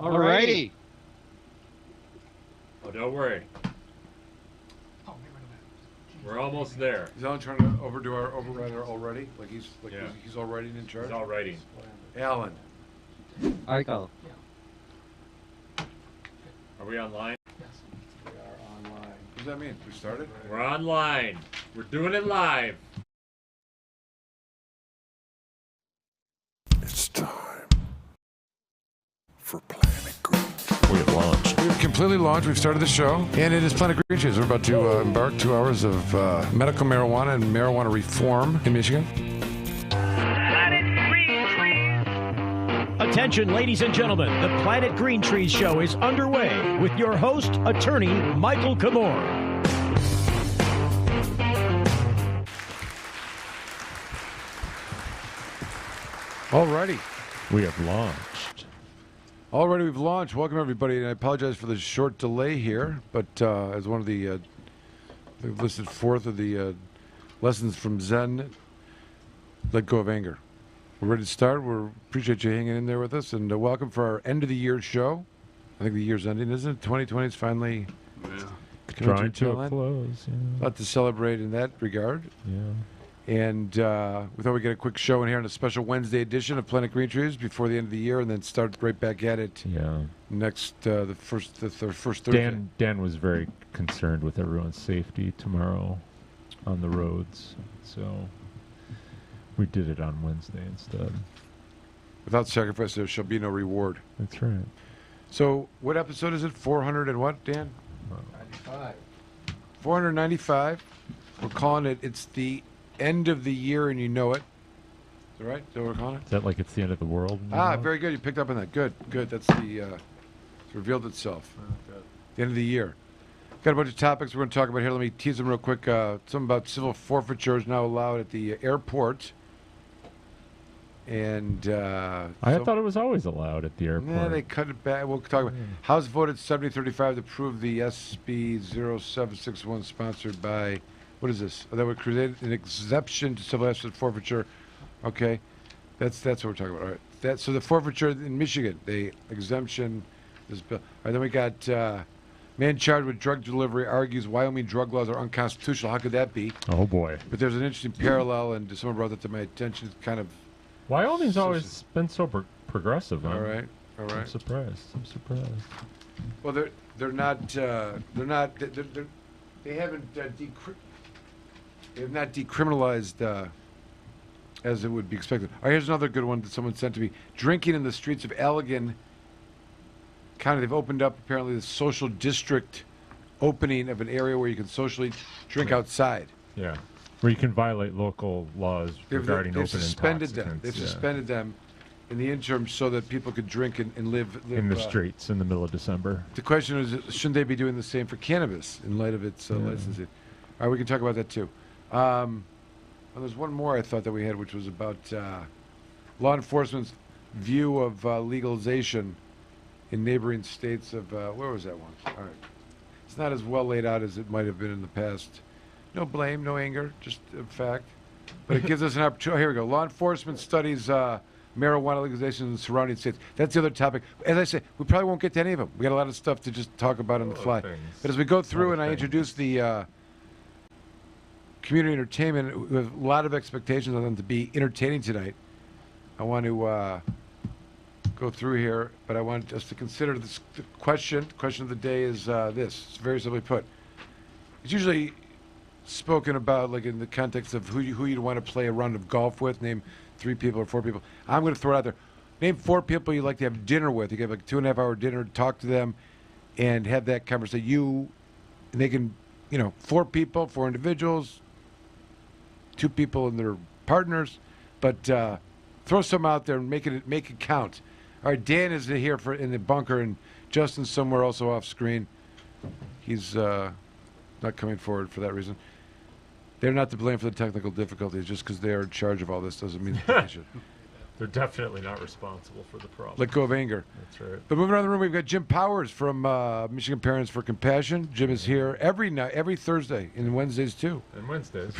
Alrighty. Oh, don't worry. We're almost there. Is Alan trying to override our already? He's already in charge? He's all writing. Alan. Michael. Are we online? Yes. We are online. What does that mean? We started? We're online. We're doing it live. It's time for Planet Green. We have launched. We've completely launched. We've started the show, and it is Planet Green Trees. We're about to embark 2 hours of medical marijuana and marijuana reform in Michigan. Attention, ladies and gentlemen, the Planet Green Trees show is underway with your host, attorney Michael Komorn. Alrighty. We have launched. Already we've launched. Welcome, everybody. And I apologize for the short delay here, but as one of the, they've listed fourth of the lessons from Zen, let go of anger. We're ready to start. We appreciate you hanging in there with us, and welcome for our end of the year show. I think the year's ending, isn't it? 2020 is finally Drawing to a close. Yeah. A lot to celebrate in that regard. Yeah. And we thought we'd get a quick show in here on a special Wednesday edition of Planet Green Trees before the end of the year, and then start right back at it. Yeah. Next, the first Thursday. Dan was very concerned with everyone's safety tomorrow on the roads, so we did it on Wednesday instead. Without sacrifice, there shall be no reward. That's right. So, what episode is it? 400 and what, Dan? 95. 495. We're calling it. It's the end of the year, and you know it. Is that right? Is that what we're calling it? Is that like it's the end of the world? Very good. You picked up on that. Good. That's the. It's revealed itself. The end of the year. Got a bunch of topics we're going to talk about here. Let me tease them real quick. Something about civil forfeiture is now allowed at the airport. And I thought it was always allowed at the airport. Yeah, they cut it back. We'll talk about House voted 70-35 to approve the SB 0761 sponsored by, what is this? That would create an exemption to civil asset forfeiture. Okay, that's what we're talking about. All right. So the forfeiture in Michigan, the exemption, this bill. All right, then we got man charged with drug delivery argues Wyoming drug laws are unconstitutional. How could that be? Oh boy! But there's an interesting parallel, and someone brought that to my attention. It's kind of. Wyoming's always been so progressive. All right. I'm surprised. Well, they haven't they have not decriminalized as it would be expected. All right, here's another good one that someone sent to me. Drinking in the streets of Allegan County. They've opened up apparently the social district opening of an area where you can socially drink outside. Yeah. Where you can violate local laws regarding open suspended intoxicants. They've suspended them in the interim so that people could drink and live in the streets in the middle of December. The question is, shouldn't they be doing the same for cannabis in light of its licensing? All right, we can talk about that too. There's one more I thought that we had, which was about law enforcement's view of legalization in neighboring states of, where was that one? All right. It's not as well laid out as it might have been in the past. No blame, no anger, just a fact. But it gives us an opportunity. Oh, here we go. Law enforcement studies marijuana legalization in the surrounding states. That's the other topic. As I say, we probably won't get to any of them. We got a lot of stuff to just talk about on the fly. But as we go through and I introduce the community entertainment, we have a lot of expectations on them to be entertaining tonight. I want to go through here, but I want us to consider this question. The question of the day is this. It's very simply put. It's usually spoken about like in the context of who you'd want to play a round of golf with. Name 3 people or 4 people. I'm going to throw it out there. Name 4 people you'd like to have dinner with. You can have like a 2.5-hour dinner, talk to them, and have that conversation. And they can, 4 people, 4 individuals, 2 people and their partners, but throw some out there and make it count. All right, Dan is here in the bunker, and Justin's somewhere also off screen. He's not coming forward for that reason. They're not to blame for the technical difficulties. Just because they are in charge of all this doesn't mean that they should. They're definitely not responsible for the problem. Let go of anger. That's right. But moving around the room, we've got Jim Powers from Michigan Parents for Compassion. Jim is here every Thursday and Wednesdays too. And Wednesdays.